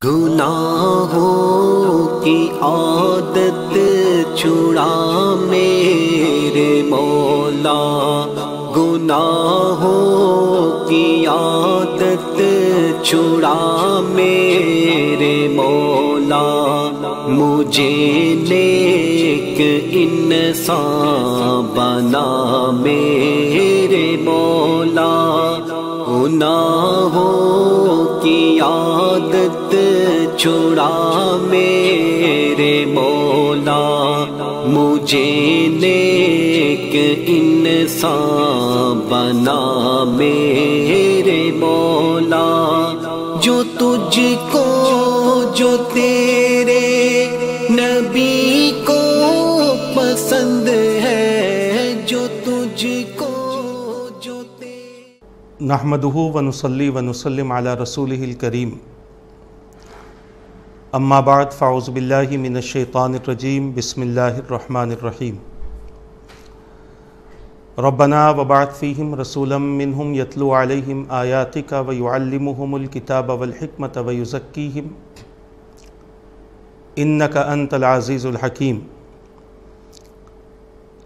گناہوں کی عادت چھڑا میرے مولا، گناہوں کی عادت چھڑا میرے مولا، مجھے نیک انسان بنا میرے مولا، گناہوں کی عادت چھڑا میرے مولا، مجھے نیک انسان بنا میرے مولا، جو تجھ کو جو تیرے نبی کو پسند ہے، جو تجھ کو جو نحمدہ ونصلی ونسلم علی رسولہ الکریم، اما بعد فاعوذ باللہ من الشیطان الرجیم، بسم اللہ الرحمن الرحیم۔ ربنا وبعث فیہم رسولا منہم یتلو علیہم آیاتک ویعلمہم الکتاب والحکمت ویزکیہم انک انت العزیز الحکیم۔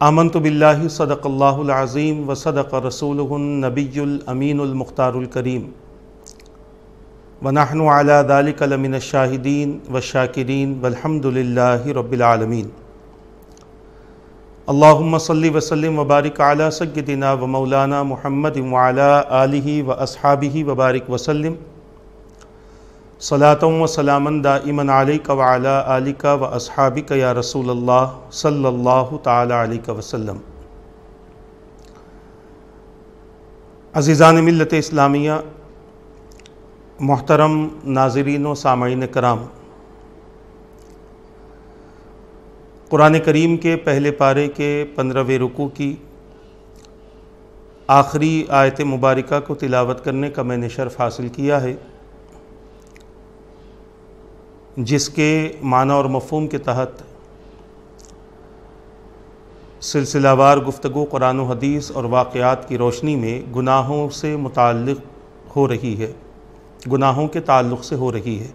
آمنت باللہ صدق اللہ العظیم وصدق رسولہ النبی الامین المختار الکریم، ونحن علی ذلک لمن الشاہدین والشاکرین والحمد للہ رب العالمین۔ اللہم صلی وسلم وبارک علی سیدنا ومولانا محمد وعلی آلہ واصحابہ وبارک وسلم، صلاۃ و سلاما دائما علیک وعلی آلک واصحابک یا رسول اللہ صلی اللہ تعالی علیہ وسلم۔ عزیزان ملت اسلامیہ، محترم ناظرین و سامعین کرام، قرآن کریم کے پہلے پارے کے 15ویں رکوع کی آخری آیت مبارکہ کو تلاوت کرنے کا میں نے شرف حاصل کیا ہے، جس کے معنی اور مفہوم کے تحت سلسلہ وار گفتگو قرآن و حدیث اور واقعات کی روشنی میں گناہوں سے متعلق ہو رہی ہے، گناہوں کے تعلق سے ہو رہی ہے۔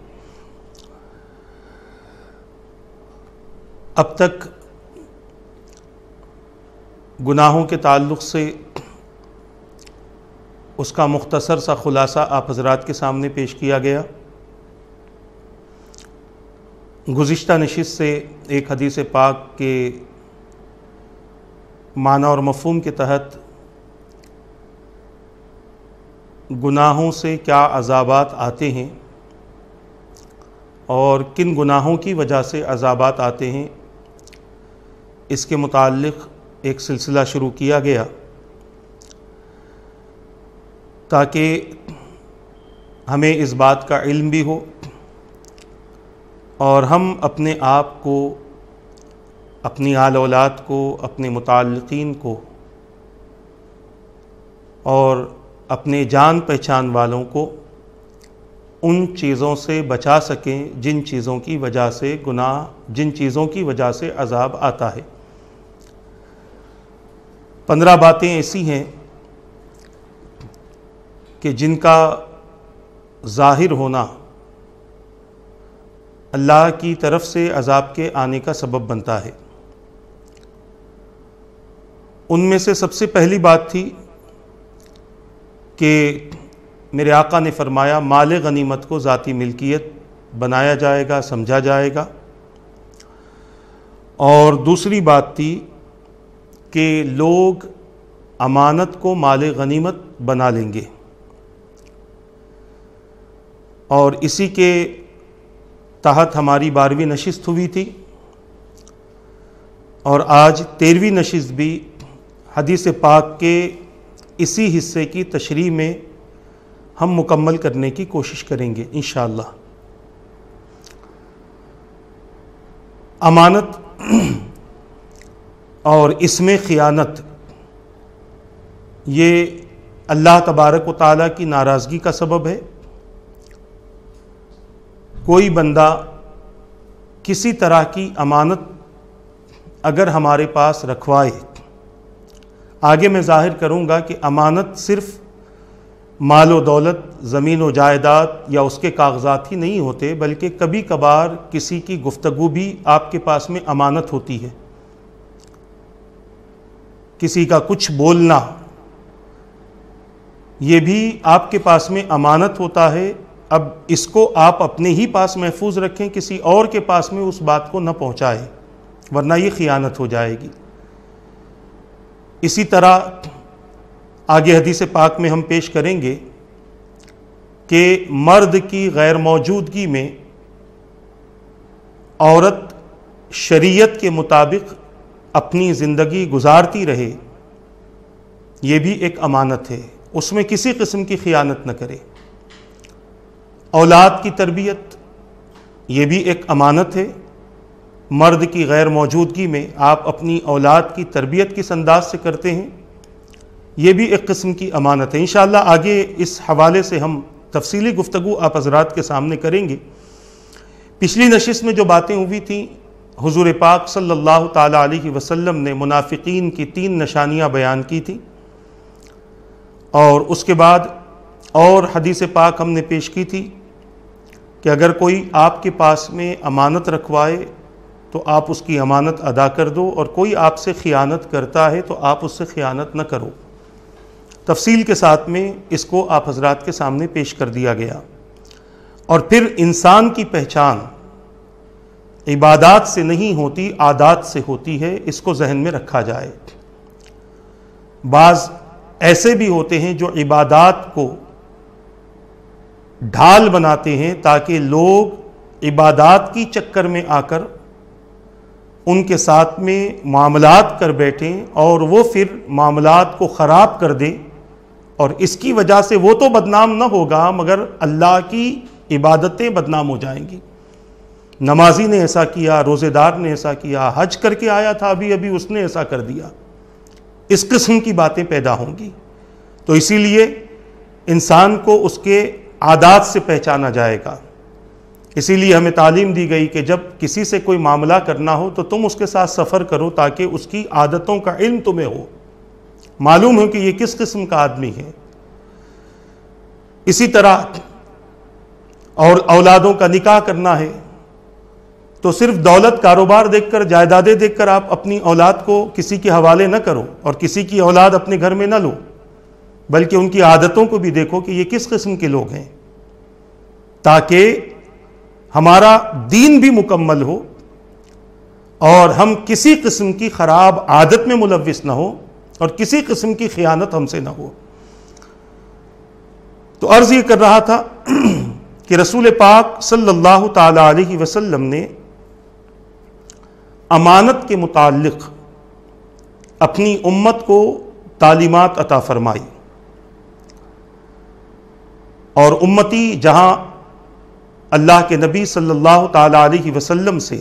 اب تک گناہوں کے تعلق سے اس کا مختصر سا خلاصہ آپ حضرات کے سامنے پیش کیا گیا۔ گزشتہ نشست سے ایک حدیث پاک کے معنی اور مفہوم کے تحت گناہوں سے کیا عذابات آتے ہیں اور کن گناہوں کی وجہ سے عذابات آتے ہیں، اس کے متعلق ایک سلسلہ شروع کیا گیا تاکہ ہمیں اس بات کا علم بھی ہو اور ہم اپنے آپ کو، اپنی آل اولاد کو، اپنے متعلقین کو اور اپنے جان پہچان والوں کو ان چیزوں سے بچا سکیں جن چیزوں کی وجہ سے عذاب آتا ہے۔ 15 باتیں ایسی ہیں کہ جن کا ظاہر ہونا اللہ کی طرف سے عذاب کے آنے کا سبب بنتا ہے۔ ان میں سے سب سے پہلی بات تھی کہ میرے آقا نے فرمایا مال غنیمت کو ذاتی ملکیت بنایا جائے گا، سمجھا جائے گا۔ اور دوسری بات تھی کہ لوگ امانت کو مال غنیمت بنا لیں گے، اور اسی کے تحت ہماری 12ویں نشست ہوئی تھی، اور آج 13ویں نشست بھی حدیث پاک کے اسی حصے کی تشریح میں ہم مکمل کرنے کی کوشش کریں گے انشاءاللہ۔ امانت اور اس میں خیانت، یہ اللہ تبارک و تعالیٰ کی ناراضگی کا سبب ہے۔ کوئی بندہ کسی طرح کی امانت اگر ہمارے پاس رکھوائے، آگے میں ظاہر کروں گا کہ امانت صرف مال و دولت، زمین و جائیداد یا اس کے کاغذات ہی نہیں ہوتے، بلکہ کبھی کبھار کسی کی گفتگو بھی آپ کے پاس میں امانت ہوتی ہے۔ کسی کا کچھ بولنا یہ بھی آپ کے پاس میں امانت ہوتا ہے۔ اب اس کو آپ اپنے ہی پاس محفوظ رکھیں، کسی اور کے پاس میں اس بات کو نہ پہنچائیں، ورنہ یہ خیانت ہو جائے گی۔ اسی طرح آگے حدیث پاک میں ہم پیش کریں گے کہ مرد کی غیر موجودگی میں عورت شریعت کے مطابق اپنی زندگی گزارتی رہے، یہ بھی ایک امانت ہے، اس میں کسی قسم کی خیانت نہ کرے۔ اولاد کی تربیت یہ بھی ایک امانت ہے، مرد کی غیر موجودگی میں آپ اپنی اولاد کی تربیت کس انداز سے کرتے ہیں، یہ بھی ایک قسم کی امانت ہے۔ انشاءاللہ آگے اس حوالے سے ہم تفصیلی گفتگو آپ حضرات کے سامنے کریں گے۔ پچھلی نشست میں جو باتیں ہوئی تھیں، حضور پاک صلی اللہ تعالی علیہ وسلم نے منافقین کی 3 نشانیاں بیان کی تھیں، اور اس کے بعد اور حدیث پاک ہم نے پیش کی تھی کہ اگر کوئی آپ کے پاس میں امانت رکھوائے تو آپ اس کی امانت ادا کر دو، اور کوئی آپ سے خیانت کرتا ہے تو آپ اس سے خیانت نہ کرو۔ تفصیل کے ساتھ میں اس کو آپ حضرات کے سامنے پیش کر دیا گیا۔ اور پھر انسان کی پہچان عبادات سے نہیں ہوتی، عادات سے ہوتی ہے، اس کو ذہن میں رکھا جائے۔ بعض ایسے بھی ہوتے ہیں جو عبادات کو ڈھال بناتے ہیں تاکہ لوگ عبادات کی چکر میں آ کر ان کے ساتھ میں معاملات کر بیٹھیں، اور وہ پھر معاملات کو خراب کر دیں، اور اس کی وجہ سے وہ تو بدنام نہ ہوگا مگر اللہ کی عبادتیں بدنام ہو جائیں گی۔ نمازی نے ایسا کیا، روزے دار نے ایسا کیا، حج کر کے آیا تھا ابھی اس نے ایسا کر دیا، اس قسم کی باتیں پیدا ہوں گی۔ تو اسی لیے انسان کو اس کے عادات سے پہچانا جائے گا۔ اسی لیے ہمیں تعلیم دی گئی کہ جب کسی سے کوئی معاملہ کرنا ہو تو تم اس کے ساتھ سفر کرو تاکہ اس کی عادتوں کا علم تمہیں ہو، معلوم ہو کہ یہ کس قسم کا آدمی ہے۔ اسی طرح اور اولادوں کا نکاح کرنا ہے تو صرف دولت، کاروبار دیکھ کر، جائیدادیں دیکھ کر آپ اپنی اولاد کو کسی کے حوالے نہ کرو، اور کسی کی اولاد اپنے گھر میں نہ لو، بلکہ ان کی عادتوں کو بھی دیکھو کہ یہ کس قسم کے لوگ ہیں، تاکہ ہمارا دین بھی مکمل ہو اور ہم کسی قسم کی خراب عادت میں ملوث نہ ہو، اور کسی قسم کی خیانت ہم سے نہ ہو۔ تو عرض یہ کر رہا تھا کہ رسول پاک صلی اللہ تعالی علیہ وسلم نے امانت کے متعلق اپنی امت کو تعلیمات عطا فرمائی، اور امتی جہاں اللہ کے نبی صلی اللہ تعالی علیہ وسلم سے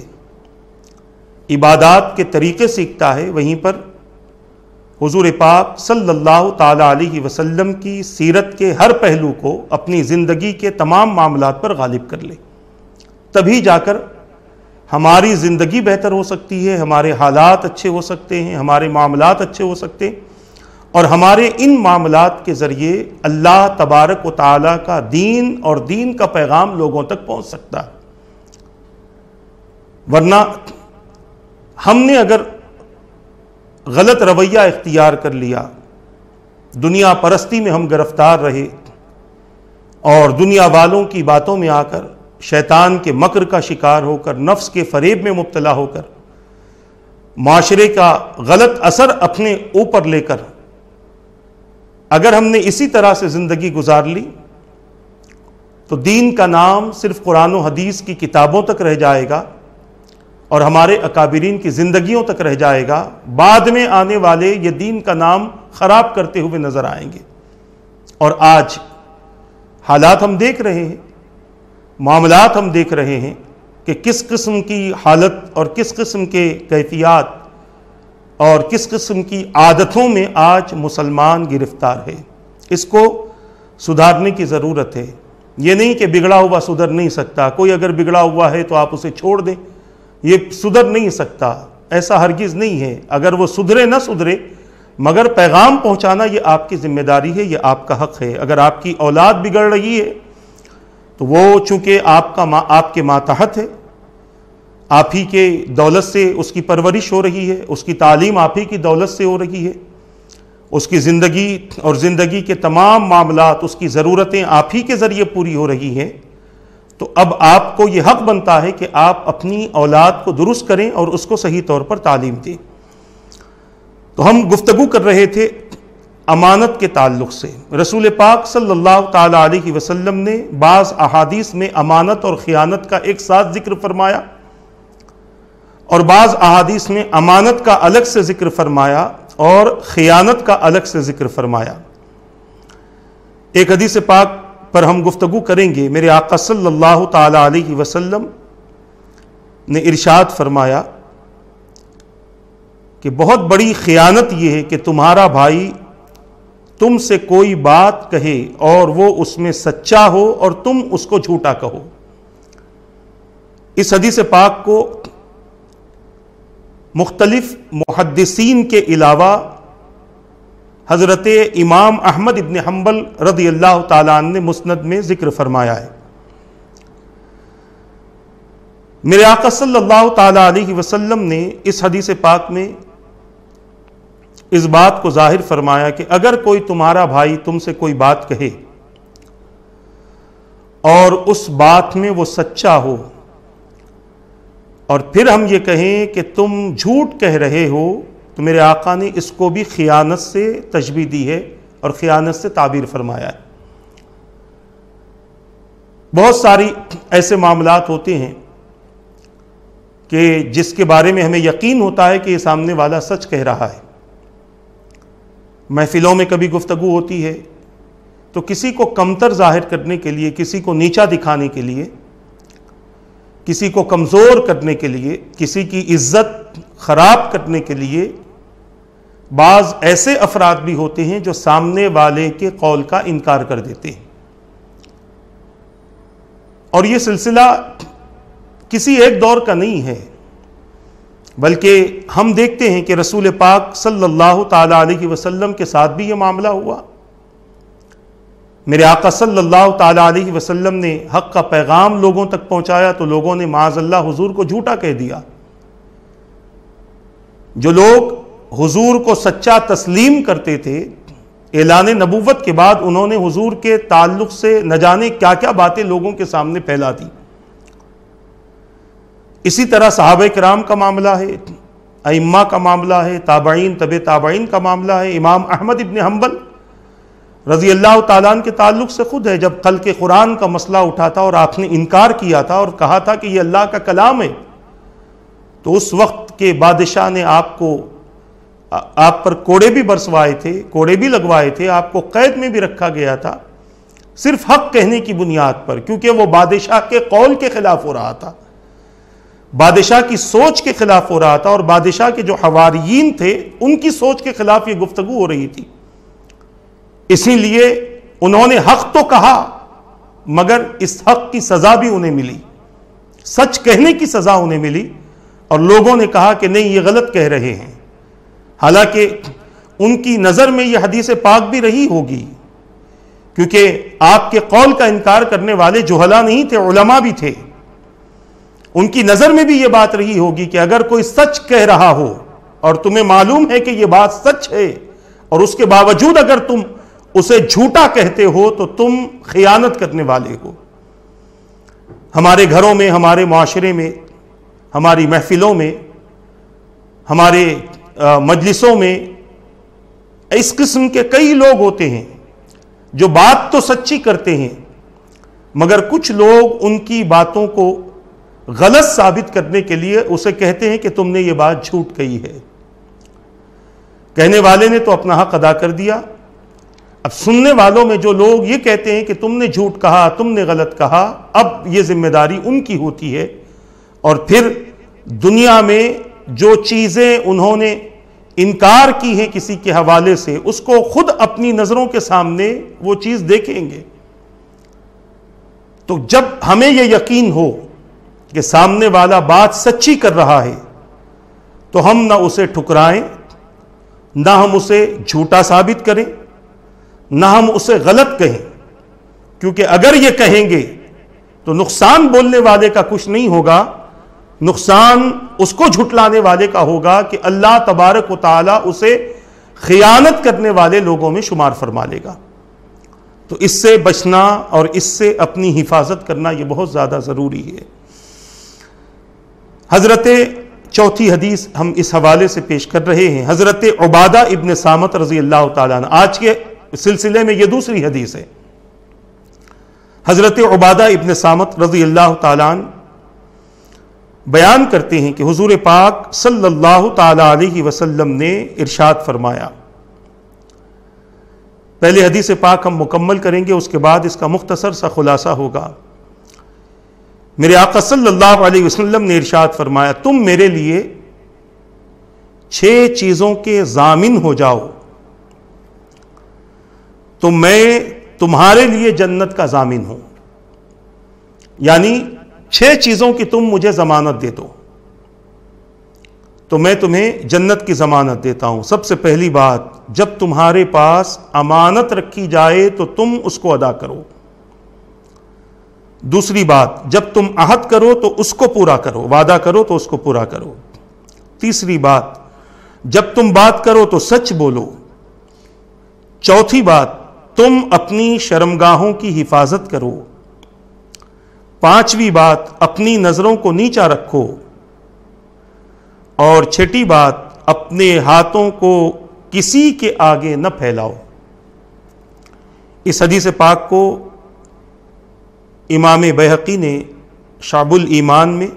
عبادات کے طریقے سیکھتا ہے، وہیں پر حضور پاک صلی اللہ تعالی علیہ وسلم کی سیرت کے ہر پہلو کو اپنی زندگی کے تمام معاملات پر غالب کر لے، تبھی جا کر ہماری زندگی بہتر ہو سکتی ہے، ہمارے حالات اچھے ہو سکتے ہیں، ہمارے معاملات اچھے ہو سکتے ہیں، اور ہمارے ان معاملات کے ذریعے اللہ تبارک و تعالیٰ کا دین اور دین کا پیغام لوگوں تک پہنچ سکتا ہے۔ ورنہ ہم نے اگر غلط رویہ اختیار کر لیا، دنیا پرستی میں ہم گرفتار رہے، اور دنیا والوں کی باتوں میں آ کر، شیطان کے مکر کا شکار ہو کر، نفس کے فریب میں مبتلا ہو کر، معاشرے کا غلط اثر اپنے اوپر لے کر اگر ہم نے اسی طرح سے زندگی گزار لی تو دین کا نام صرف قرآن و حدیث کی کتابوں تک رہ جائے گا، اور ہمارے اکابرین کی زندگیوں تک رہ جائے گا۔ بعد میں آنے والے یہ دین کا نام خراب کرتے ہوئے نظر آئیں گے۔ اور آج حالات ہم دیکھ رہے ہیں، معاملات ہم دیکھ رہے ہیں کہ کس قسم کی حالت اور کس قسم کے کیفیات اور کس قسم کی عادتوں میں آج مسلمان گرفتار ہے۔ اس کو سدھارنے کی ضرورت ہے۔ یہ نہیں کہ بگڑا ہوا سدھر نہیں سکتا، کوئی اگر بگڑا ہوا ہے تو آپ اسے چھوڑ دیں، یہ سدھر نہیں سکتا، ایسا ہرگز نہیں ہے۔ اگر وہ سدھرے نہ سدھرے، مگر پیغام پہنچانا یہ آپ کی ذمہ داری ہے، یہ آپ کا حق ہے۔ اگر آپ کی اولاد بگڑ رہی ہے تو وہ چونکہ آپ کے ماتحت ہے، آپ ہی کے دولت سے اس کی پرورش ہو رہی ہے، اس کی تعلیم آپ ہی کی دولت سے ہو رہی ہے، اس کی زندگی اور زندگی کے تمام معاملات، اس کی ضرورتیں آپ ہی کے ذریعے پوری ہو رہی ہیں، تو اب آپ کو یہ حق بنتا ہے کہ آپ اپنی اولاد کو درست کریں اور اس کو صحیح طور پر تعلیم دیں۔ تو ہم گفتگو کر رہے تھے امانت کے تعلق سے۔ رسول پاک صلی اللہ تعالی علیہ وسلم نے بعض احادیث میں امانت اور خیانت کا ایک ساتھ ذکر فرمایا، اور بعض احادیث میں امانت کا الگ سے ذکر فرمایا اور خیانت کا الگ سے ذکر فرمایا۔ ایک حدیث پاک پر ہم گفتگو کریں گے۔ میرے آقا صلی اللہ تعالی علیہ وسلم نے ارشاد فرمایا کہ بہت بڑی خیانت یہ ہے کہ تمہارا بھائی تم سے کوئی بات کہے اور وہ اس میں سچا ہو اور تم اس کو جھوٹا کہو۔ اس حدیث پاک کو مختلف محدثین کے علاوہ حضرت امام احمد ابن حنبل رضی اللہ تعالیٰ عنہ نے مسند میں ذکر فرمایا ہے۔ میرے آقا صلی اللہ تعالیٰ علیہ وسلم نے اس حدیث پاک میں اس بات کو ظاہر فرمایا کہ اگر کوئی تمہارا بھائی تم سے کوئی بات کہے اور اس بات میں وہ سچا ہو، اور پھر ہم یہ کہیں کہ تم جھوٹ کہہ رہے ہو، تو میرے آقا نے اس کو بھی خیانت سے تشبیہ دی ہے اور خیانت سے تعبیر فرمایا ہے۔ بہت ساری ایسے معاملات ہوتے ہیں کہ جس کے بارے میں ہمیں یقین ہوتا ہے کہ یہ سامنے والا سچ کہہ رہا ہے۔ محفلوں میں کبھی گفتگو ہوتی ہے تو کسی کو کمتر ظاہر کرنے کے لیے، کسی کو نیچا دکھانے کے لیے، کسی کو کمزور کرنے کے لیے، کسی کی عزت خراب کرنے کے لیے بعض ایسے افراد بھی ہوتے ہیں جو سامنے والے کے قول کا انکار کر دیتے ہیں، اور یہ سلسلہ کسی ایک دور کا نہیں ہے، بلکہ ہم دیکھتے ہیں کہ رسول پاک صلی اللہ تعالی علیہ وسلم کے ساتھ بھی یہ معاملہ ہوا۔ میرے آقا صلی اللہ تعالی علیہ وسلم نے حق کا پیغام لوگوں تک پہنچایا تو لوگوں نے معاذ اللہ حضور کو جھوٹا کہہ دیا۔ جو لوگ حضور کو سچا تسلیم کرتے تھے، اعلان نبوت کے بعد انہوں نے حضور کے تعلق سے نہ جانے کیا کیا باتیں لوگوں کے سامنے پھیلا دی۔ اسی طرح صحابہ کرام کا معاملہ ہے، ائمہ کا معاملہ ہے، تابعین، تبع تابعین کا معاملہ ہے۔ امام احمد ابن حنبل رضی اللہ تعالیٰ عنہ کے تعلق سے خود ہے، جب خلق قرآن کا مسئلہ اٹھا تھا اور آپ نے انکار کیا تھا اور کہا تھا کہ یہ اللہ کا کلام ہے، تو اس وقت کے بادشاہ نے آپ پر کوڑے بھی برسوائے تھے، کوڑے بھی لگوائے تھے، آپ کو قید میں بھی رکھا گیا تھا، صرف حق کہنے کی بنیاد پر، کیونکہ وہ بادشاہ کے قول کے خلاف ہو رہا تھا، بادشاہ کی سوچ کے خلاف ہو رہا تھا، اور بادشاہ کے جو حواریین تھے ان کی سوچ کے خلاف یہ گفتگو ہو رہی تھی۔ اسی لیے انہوں نے حق تو کہا مگر اس حق کی سزا بھی انہیں ملی، سچ کہنے کی سزا انہیں ملی، اور لوگوں نے کہا کہ نہیں یہ غلط کہہ رہے ہیں، حالانکہ ان کی نظر میں یہ حدیث پاک بھی رہی ہوگی، کیونکہ آپ کے قول کا انکار کرنے والے جہلا نہیں تھے، علماء بھی تھے، ان کی نظر میں بھی یہ بات رہی ہوگی کہ اگر کوئی سچ کہہ رہا ہو اور تمہیں معلوم ہے کہ یہ بات سچ ہے، اور اس کے باوجود اگر تم اسے جھوٹا کہتے ہو تو تم خیانت کرنے والے ہو۔ ہمارے گھروں میں، ہمارے معاشرے میں، ہماری محفلوں میں، ہمارے مجلسوں میں اس قسم کے کئی لوگ ہوتے ہیں جو بات تو سچی کرتے ہیں، مگر کچھ لوگ ان کی باتوں کو غلط ثابت کرنے کے لیے اسے کہتے ہیں کہ تم نے یہ بات جھوٹ کہی ہے۔ کہنے والے نے تو اپنا حق ادا کر دیا، اب سننے والوں میں جو لوگ یہ کہتے ہیں کہ تم نے جھوٹ کہا، تم نے غلط کہا، اب یہ ذمہ داری ان کی ہوتی ہے، اور پھر دنیا میں جو چیزیں انہوں نے انکار کی ہیں کسی کے حوالے سے، اس کو خود اپنی نظروں کے سامنے وہ چیز دیکھیں گے۔ تو جب ہمیں یہ یقین ہو کہ سامنے والا بات سچی کر رہا ہے تو ہم نہ اسے ٹھکرائیں، نہ ہم اسے جھوٹا ثابت کریں، نہ ہم اسے غلط کہیں، کیونکہ اگر یہ کہیں گے تو نقصان بولنے والے کا کچھ نہیں ہوگا، نقصان اس کو جھٹلانے والے کا ہوگا کہ اللہ تبارک و تعالی اسے خیانت کرنے والے لوگوں میں شمار فرما لے گا۔ تو اس سے بچنا اور اس سے اپنی حفاظت کرنا یہ بہت زیادہ ضروری ہے۔ حضرت چوتھی حدیث ہم اس حوالے سے پیش کر رہے ہیں، حضرت عبادہ ابن صامت رضی اللہ تعالیٰ عنہ، آج کے سلسلے میں یہ دوسری حدیث ہے۔ حضرت عبادہ ابن صامت رضی اللہ تعالیٰ عنہ بیان کرتے ہیں کہ حضور پاک صلی اللہ تعالیٰ علیہ وسلم نے ارشاد فرمایا، پہلے حدیث پاک ہم مکمل کریں گے، اس کے بعد اس کا مختصر سا خلاصہ ہوگا۔ میرے آقا صلی اللہ علیہ وسلم نے ارشاد فرمایا، تم میرے لیے 6 چیزوں کے ضامن ہو جاؤ تو میں تمہارے لیے جنت کا ضامن ہوں، یعنی 6 چیزوں کی تم مجھے ضمانت دے دو تو میں تمہیں جنت کی ضمانت دیتا ہوں۔ سب سے پہلی بات، جب تمہارے پاس امانت رکھی جائے تو تم اس کو ادا کرو۔ دوسری بات، جب تم عہد کرو تو اس کو پورا کرو، وعدہ کرو تو اس کو پورا کرو۔ تیسری بات، جب تم بات کرو تو سچ بولو۔ چوتھی بات، تم اپنی شرمگاہوں کی حفاظت کرو۔ پانچویں بات، اپنی نظروں کو نیچا رکھو۔ اور چھٹی بات، اپنے ہاتھوں کو کسی کے آگے نہ پھیلاؤ۔ اس حدیث پاک کو امام بیہقی نے شعب الایمان میں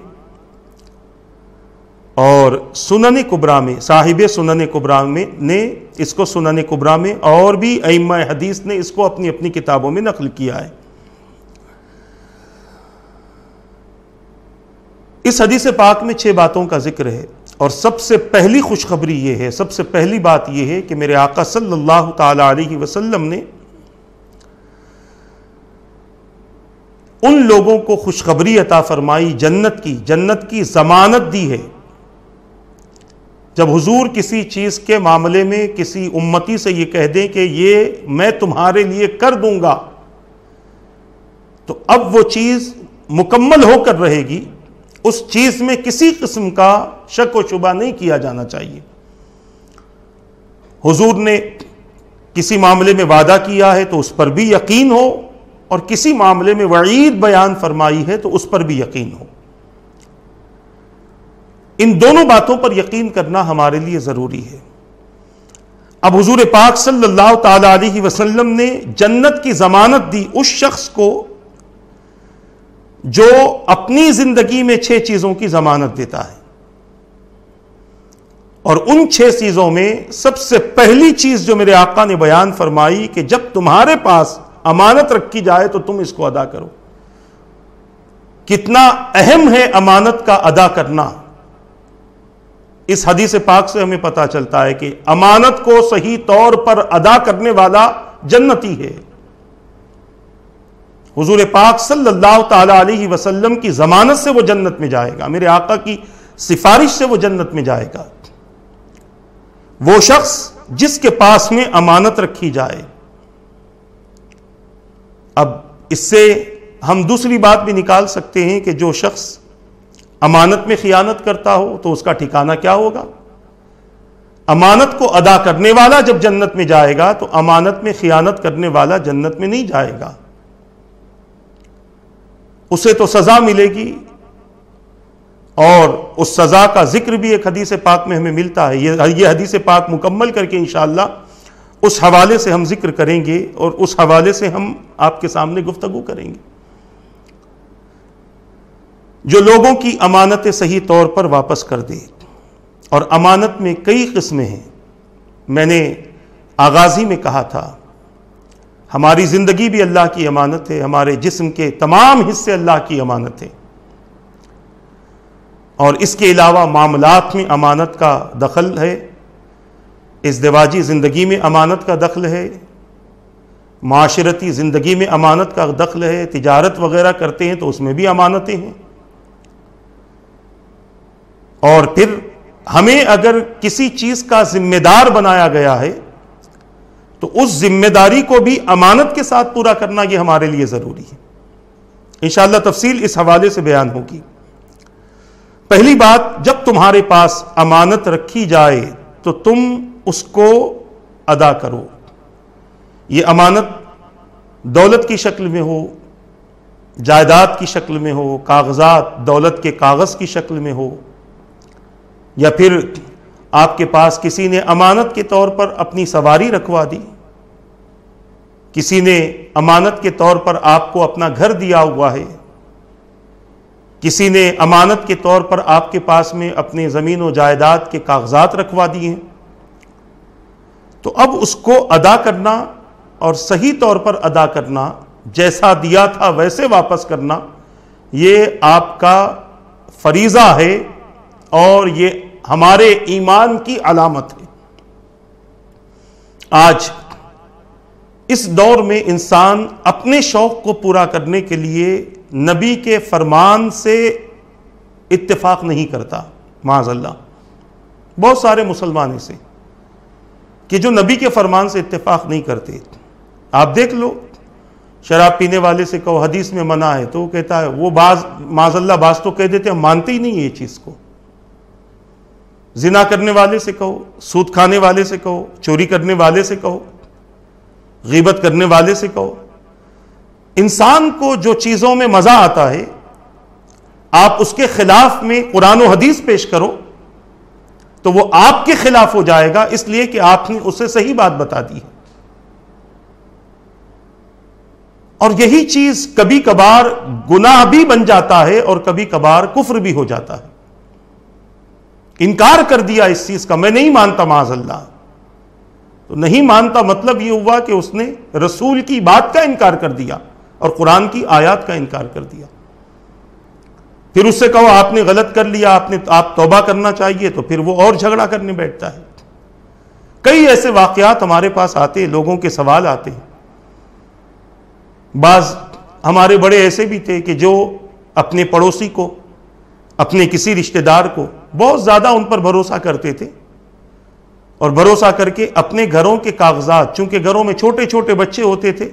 اور سنن کبریٰ میں، صاحب سنن کبریٰ میں نے اس کو سنن کبریٰ میں، اور بھی ائمہ حدیث نے اس کو اپنی اپنی کتابوں میں نقل کیا ہے۔ اس حدیث پاک میں 6 باتوں کا ذکر ہے، اور سب سے پہلی خوشخبری یہ ہے، سب سے پہلی بات یہ ہے کہ میرے آقا صلی اللہ تعالی علیہ وسلم نے ان لوگوں کو خوشخبری عطا فرمائی، جنت کی ضمانت دی ہے۔ جب حضور کسی چیز کے معاملے میں کسی امتی سے یہ کہہ دیں کہ یہ میں تمہارے لیے کر دوں گا، تو اب وہ چیز مکمل ہو کر رہے گی، اس چیز میں کسی قسم کا شک و شبہ نہیں کیا جانا چاہیے۔ حضور نے کسی معاملے میں وعدہ کیا ہے تو اس پر بھی یقین ہو، اور کسی معاملے میں وعید بیان فرمائی ہے تو اس پر بھی یقین ہو۔ ان دونوں باتوں پر یقین کرنا ہمارے لیے ضروری ہے۔ اب حضور پاک صلی اللہ تعالی علیہ وسلم نے جنت کی ضمانت دی اس شخص کو جو اپنی زندگی میں 6 چیزوں کی ضمانت دیتا ہے، اور ان 6 چیزوں میں سب سے پہلی چیز جو میرے آقا نے بیان فرمائی کہ جب تمہارے پاس امانت رکھی جائے تو تم اس کو ادا کرو۔ کتنا اہم ہے امانت کا ادا کرنا، اس حدیث پاک سے ہمیں پتہ چلتا ہے کہ امانت کو صحیح طور پر ادا کرنے والا جنتی ہے۔ حضور پاک صلی اللہ تعالی علیہ وسلم کی ضمانت سے وہ جنت میں جائے گا، میرے آقا کی سفارش سے وہ جنت میں جائے گا، وہ شخص جس کے پاس میں امانت رکھی جائے۔ اب اس سے ہم دوسری بات بھی نکال سکتے ہیں کہ جو شخص امانت میں خیانت کرتا ہو تو اس کا ٹھکانہ کیا ہوگا۔ امانت کو ادا کرنے والا جب جنت میں جائے گا تو امانت میں خیانت کرنے والا جنت میں نہیں جائے گا، اسے تو سزا ملے گی، اور اس سزا کا ذکر بھی ایک حدیث پاک میں ہمیں ملتا ہے۔ یہ حدیث پاک مکمل کر کے انشاءاللہ اس حوالے سے ہم ذکر کریں گے، اور اس حوالے سے ہم آپ کے سامنے گفتگو کریں گے۔ جو لوگوں کی امانتیں صحیح طور پر واپس کر دے، اور امانت میں کئی قسمیں ہیں، میں نے آغازی میں کہا تھا ہماری زندگی بھی اللہ کی امانت ہے، ہمارے جسم کے تمام حصے اللہ کی امانت ہے، اور اس کے علاوہ معاملات میں امانت کا دخل ہے، ازدواجی زندگی میں امانت کا دخل ہے، معاشرتی زندگی میں امانت کا دخل ہے، تجارت وغیرہ کرتے ہیں تو اس میں بھی امانتیں ہیں، اور پھر ہمیں اگر کسی چیز کا ذمہ دار بنایا گیا ہے تو اس ذمہ داری کو بھی امانت کے ساتھ پورا کرنا یہ ہمارے لیے ضروری ہے. انشاءاللہ تفصیل اس حوالے سے بیان ہوگی. پہلی بات، جب تمہارے پاس امانت رکھی جائے تو تم اس کو ادا کرو. یہ امانت دولت کی شکل میں ہو، جائیداد کی شکل میں ہو، کاغذات دولت کے کاغذ کی شکل میں ہو، یا پھر آپ کے پاس کسی نے امانت کے طور پر اپنی سواری رکھوا دی، کسی نے امانت کے طور پر آپ کو اپنا گھر دیا ہوا ہے، کسی نے امانت کے طور پر آپ کے پاس میں اپنے زمین و جائیداد کے کاغذات رکھوا دیے ہیں، تو اب اس کو ادا کرنا اور صحیح طور پر ادا کرنا، جیسا دیا تھا ویسے واپس کرنا، یہ آپ کا فریضہ ہے اور یہ ہمارے ایمان کی علامت ہے. آج اس دور میں انسان اپنے شوق کو پورا کرنے کے لیے نبی کے فرمان سے اتفاق نہیں کرتا. معاذ اللہ، بہت سارے مسلمان ایسے کہ جو نبی کے فرمان سے اتفاق نہیں کرتے. آپ دیکھ لو، شراب پینے والے سے کہو حدیث میں منع ہے تو وہ کہتا ہے، وہ معاذ اللہ بعض تو کہہ دیتے ہیں مانتے ہی نہیں یہ چیز کو. زنا کرنے والے سے کہو، سود کھانے والے سے کہو، چوری کرنے والے سے کہو، غیبت کرنے والے سے کہو، انسان کو جو چیزوں میں مزہ آتا ہے آپ اس کے خلاف میں قرآن و حدیث پیش کرو تو وہ آپ کے خلاف ہو جائے گا، اس لیے کہ آپ نے اسے صحیح بات بتا دی ہے. اور یہی چیز کبھی کبھار گناہ بھی بن جاتا ہے اور کبھی کبھار کفر بھی ہو جاتا ہے. انکار کر دیا اس چیز کا، میں نہیں مانتا معاذ اللہ، تو نہیں مانتا مطلب یہ ہوا کہ اس نے رسول کی بات کا انکار کر دیا اور قرآن کی آیات کا انکار کر دیا. پھر اس سے کہو آپ نے غلط کر لیا، آپ توبہ کرنا چاہیے، تو پھر وہ اور جھگڑا کرنے بیٹھتا ہے. کئی ایسے واقعات ہمارے پاس آتے ہیں، لوگوں کے سوال آتے ہیں. بعض ہمارے بڑے ایسے بھی تھے کہ جو اپنے پڑوسی کو، اپنے کسی رشتہ دار کو بہت زیادہ ان پر بھروسہ کرتے تھے، اور بھروسہ کر کے اپنے گھروں کے کاغذات، چونکہ گھروں میں چھوٹے چھوٹے بچے ہوتے تھے،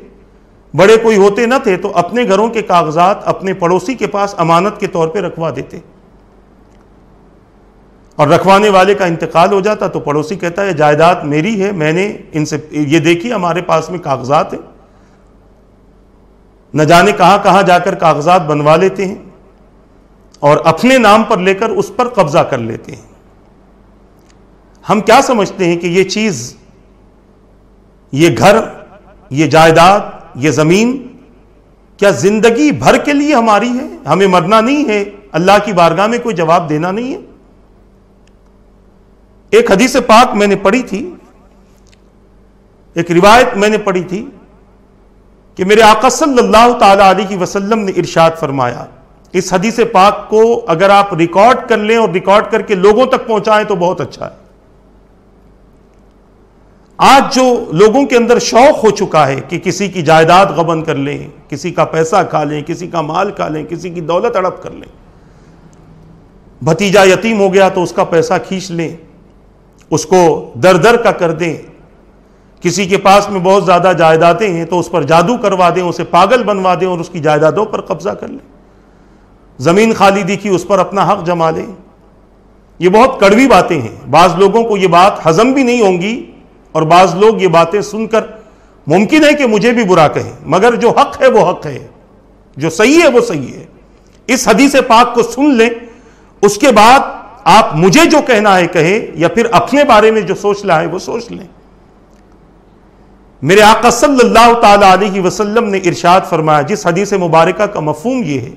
بڑے کوئی ہوتے نہ تھے، تو اپنے گھروں کے کاغذات اپنے پڑوسی کے پاس امانت کے طور پہ رکھوا دیتے، اور رکھوانے والے کا انتقال ہو جاتا تو پڑوسی کہتا ہے جائیداد میری ہے، میں نے ان سے یہ دیکھی ہمارے پاس میں کاغذات ہیں. نہ جانے کہاں کہاں جا کر کاغذات بنوا لیتے ہیں اور اپنے نام پر لے کر اس پر قبضہ کر لیتے ہیں. ہم کیا سمجھتے ہیں کہ یہ چیز، یہ گھر، یہ جائیداد، یہ زمین کیا زندگی بھر کے لیے ہماری ہے؟ ہمیں مرنا نہیں ہے، اللہ کی بارگاہ میں کوئی جواب دینا نہیں ہے. ایک حدیث پاک میں نے پڑھی تھی، ایک روایت میں نے پڑھی تھی کہ میرے آقا صلی اللہ تعالی علیہ وسلم نے ارشاد فرمایا. اس حدیث پاک کو اگر آپ ریکارڈ کر لیں اور ریکارڈ کر کے لوگوں تک پہنچائیں تو بہت اچھا ہے. آج جو لوگوں کے اندر شوق ہو چکا ہے کہ کسی کی جائیداد غبن کر لیں، کسی کا پیسہ کھا لیں، کسی کا مال کھا لیں، کسی کی دولت ہڑپ کر لیں، بھتیجا یتیم ہو گیا تو اس کا پیسہ کھینچ لیں، اس کو در در کا کر دیں، کسی کے پاس میں بہت زیادہ جائیدادیں ہیں تو اس پر جادو کروا دیں، اسے پاگل بنوا دیں اور اس کی جائیدادوں پر قبضہ کر لیں، زمین خالی دیکھی اس پر اپنا حق جما لیں. یہ بہت کڑوی باتیں ہیں، بعض لوگوں کو یہ بات ہضم بھی نہیں ہوں گی، اور بعض لوگ یہ باتیں سن کر ممکن ہے کہ مجھے بھی برا کہیں، مگر جو حق ہے وہ حق ہے، جو صحیح ہے وہ صحیح ہے. اس حدیث پاک کو سن لیں، اس کے بعد آپ مجھے جو کہنا ہے کہیں، یا پھر اپنے بارے میں جو سوچنا ہے وہ سوچ لیں. میرے آقا صلی اللہ تعالی علیہ وسلم نے ارشاد فرمایا، جس حدیث مبارکہ کا مفہوم یہ ہے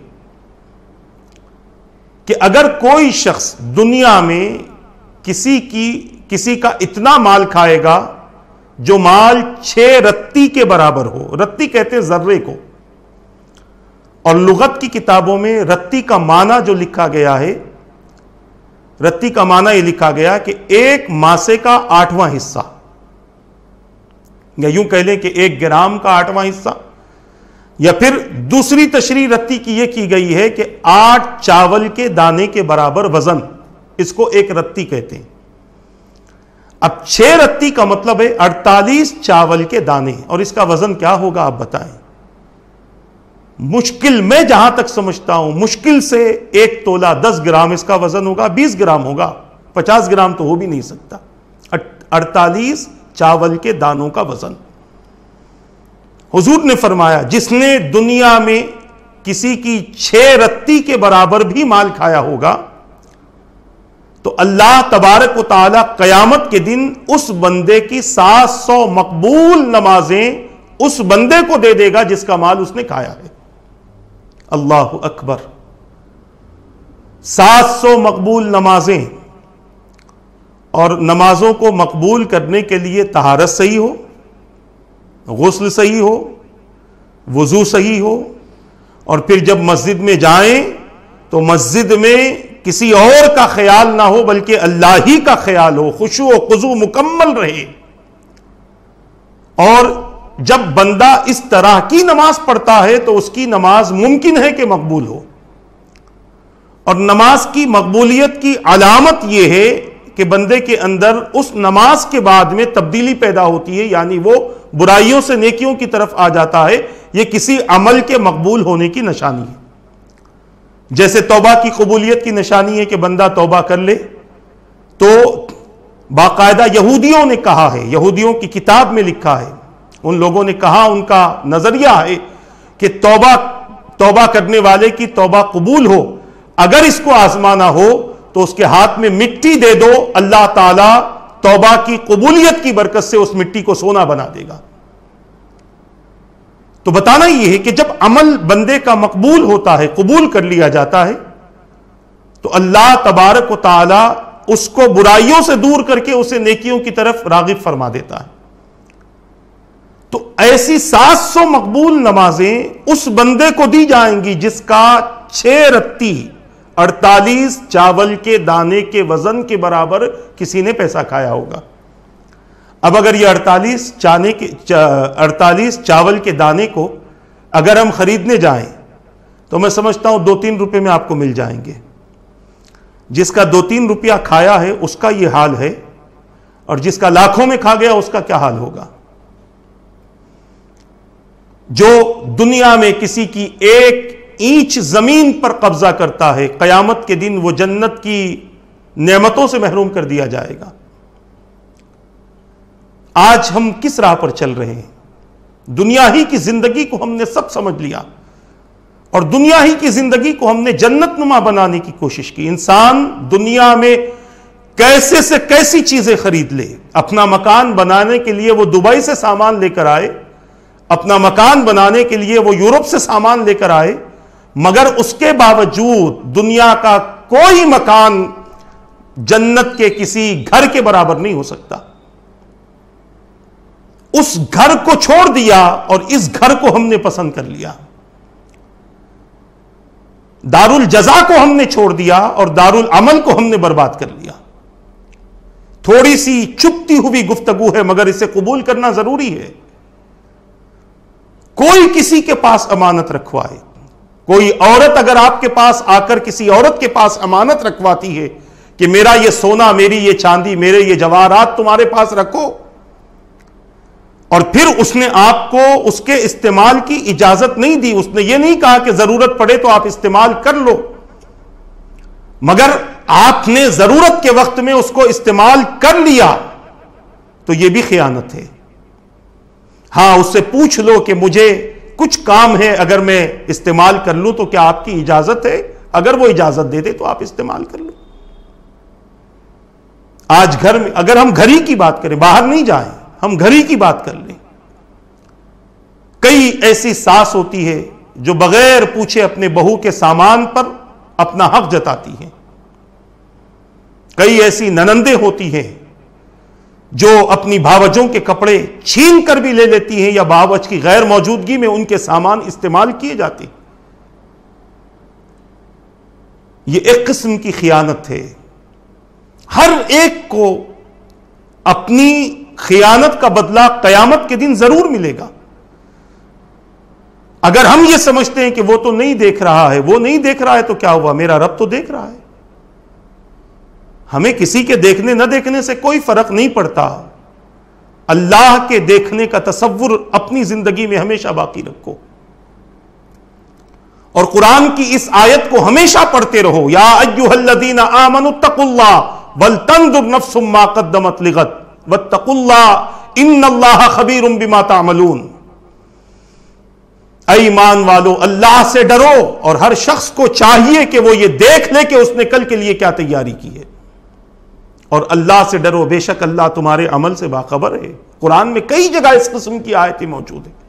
کہ اگر کوئی شخص دنیا میں کسی کا اتنا مال کھائے گا جو مال 6 رتی کے برابر ہو، رتی کہتے ہیں ذرے کو، اور لغت کی کتابوں میں رتی کا معنی جو لکھا گیا ہے، رتی کا معنی یہ لکھا گیا کہ ایک ماسے کا 8واں حصہ، یا یوں کہہ لیں کہ 1 گرام کا 8واں حصہ، یا پھر دوسری تشریح رتی کی یہ کی گئی ہے کہ 8 چاول کے دانے کے برابر وزن، اس کو ایک رتی کہتے ہیں. اب 6 رتی کا مطلب ہے 48 چاول کے دانے. اور اس کا وزن کیا ہوگا آپ بتائیں؟ مشکل، میں جہاں تک سمجھتا ہوں مشکل سے 1 تولہ 10 گرام اس کا وزن ہوگا. 20 گرام ہوگا، 50 گرام تو ہو بھی نہیں سکتا. 48 چاول کے دانوں کا وزن. حضور نے فرمایا جس نے دنیا میں کسی کی 6 رتی کے برابر بھی مال کھایا ہوگا تو اللہ تبارک و تعالی قیامت کے دن اس بندے کی 700 مقبول نمازیں اس بندے کو دے دے گا جس کا مال اس نے کھایا ہے. اللہ اکبر. 700 مقبول نمازیں. اور نمازوں کو مقبول کرنے کے لیے طہارت صحیح ہو، غسل صحیح ہو، وضو صحیح ہو، اور پھر جب مسجد میں جائیں تو مسجد میں کسی اور کا خیال نہ ہو بلکہ اللہ ہی کا خیال ہو، خشوع و خضوع مکمل رہے. اور جب بندہ اس طرح کی نماز پڑھتا ہے تو اس کی نماز ممکن ہے کہ مقبول ہو. اور نماز کی مقبولیت کی علامت یہ ہے کہ بندے کے اندر اس نماز کے بعد میں تبدیلی پیدا ہوتی ہے، یعنی وہ برائیوں سے نیکیوں کی طرف آ جاتا ہے. یہ کسی عمل کے مقبول ہونے کی نشانی ہے. جیسے توبہ کی قبولیت کی نشانی ہے کہ بندہ توبہ کر لے، تو باقاعدہ یہودیوں نے کہا ہے، یہودیوں کی کتاب میں لکھا ہے، ان لوگوں نے کہا، ان کا نظریہ ہے کہ توبہ کرنے والے کی توبہ قبول ہو، اگر اس کو آزمانا ہو تو اس کے ہاتھ میں مٹی دے دو، اللہ تعالیٰ توبہ کی قبولیت کی برکت سے اس مٹی کو سونا بنا دے گا. تو بتانا یہ ہے کہ جب عمل بندے کا مقبول ہوتا ہے، قبول کر لیا جاتا ہے، تو اللہ تبارک و تعالی اس کو برائیوں سے دور کر کے اسے نیکیوں کی طرف راغب فرما دیتا ہے. تو ایسی 700 مقبول نمازیں اس بندے کو دی جائیں گی جس کا 6 رتی 48 چاول کے دانے کے وزن کے برابر کسی نے پیسہ کھایا ہوگا. اب اگر یہ 48 چاول کے دانے کو اگر ہم خریدنے جائیں تو میں سمجھتا ہوں 2-3 روپے میں آپ کو مل جائیں گے. جس کا 2-3 روپیہ کھایا ہے اس کا یہ حال ہے، اور جس کا لاکھوں میں کھا گیا اس کا کیا حال ہوگا. جو دنیا میں کسی کی 1 اینچ زمین پر قبضہ کرتا ہے، قیامت کے دن وہ جنت کی نعمتوں سے محروم کر دیا جائے گا. آج ہم کس راہ پر چل رہے ہیں؟ دنیا ہی کی زندگی کو ہم نے سب سمجھ لیا، اور دنیا ہی کی زندگی کو ہم نے جنت نما بنانے کی کوشش کی. انسان دنیا میں کیسے سے کیسی چیزیں خرید لے. اپنا مکان بنانے کے لیے وہ دبئی سے سامان لے کر آئے، اپنا مکان بنانے کے لیے وہ یورپ سے سامان لے کر آئے، مگر اس کے باوجود دنیا کا کوئی مکان جنت کے کسی گھر کے برابر نہیں ہو سکتا. اس گھر کو چھوڑ دیا اور اس گھر کو ہم نے پسند کر لیا. دار الجزا کو ہم نے چھوڑ دیا اور دار العمل کو ہم نے برباد کر لیا. تھوڑی سی چھپتی ہوئی گفتگو ہے مگر اسے قبول کرنا ضروری ہے. کوئی کسی کے پاس امانت رکھوائے، کوئی عورت اگر آپ کے پاس آ کر کسی عورت کے پاس امانت رکھواتی ہے کہ میرا یہ سونا، میری یہ چاندی، میرے یہ جواہرات تمہارے پاس رکھو، اور پھر اس نے آپ کو اس کے استعمال کی اجازت نہیں دی، اس نے یہ نہیں کہا کہ ضرورت پڑے تو آپ استعمال کر لو، مگر آپ نے ضرورت کے وقت میں اس کو استعمال کر لیا، تو یہ بھی خیانت ہے. ہاں، اس سے پوچھ لو کہ مجھے کچھ کام ہے، اگر میں استعمال کر لوں تو کیا آپ کی اجازت ہے؟ اگر وہ اجازت دے دے تو آپ استعمال کر لو. آج گھر میں اگر ہم گھر ہی کی بات کریں، باہر نہیں جائیں، ہم گھر ہی کی بات کر لیں، کئی ایسی ساس ہوتی ہے جو بغیر پوچھے اپنے بہو کے سامان پر اپنا حق جتاتی ہیں. کئی ایسی ننندیں ہوتی ہیں جو اپنی بھاوجوں کے کپڑے چھین کر بھی لے لیتی ہیں یا بھاوج کی غیر موجودگی میں ان کے سامان استعمال کیے جاتے ہیں. یہ ایک قسم کی خیانت ہے. ہر ایک کو اپنی خیانت کا بدلہ قیامت کے دن ضرور ملے گا. اگر ہم یہ سمجھتے ہیں کہ وہ تو نہیں دیکھ رہا ہے، وہ نہیں دیکھ رہا ہے تو کیا ہوا، میرا رب تو دیکھ رہا ہے. ہمیں کسی کے دیکھنے نہ دیکھنے سے کوئی فرق نہیں پڑتا، اللہ کے دیکھنے کا تصور اپنی زندگی میں ہمیشہ باقی رکھو، اور قرآن کی اس آیت کو ہمیشہ پڑھتے رہو، یا ایھا الذین آمنوا اتقوا اللہ ولتنظر نفس ما قدمت لغد واتقوا اللہ ان اللہ خبیر بما تعملون۔ اے ایمان والو، اللہ سے ڈرو، اور ہر شخص کو چاہیے کہ وہ یہ دیکھ لے کہ اس نے کل کے لیے کیا تیاری کی ہے، اور اللہ سے ڈرو، بے شک اللہ تمہارے عمل سے باخبر ہے۔ قرآن میں کئی جگہ اس قسم کی آیتیں موجود ہیں۔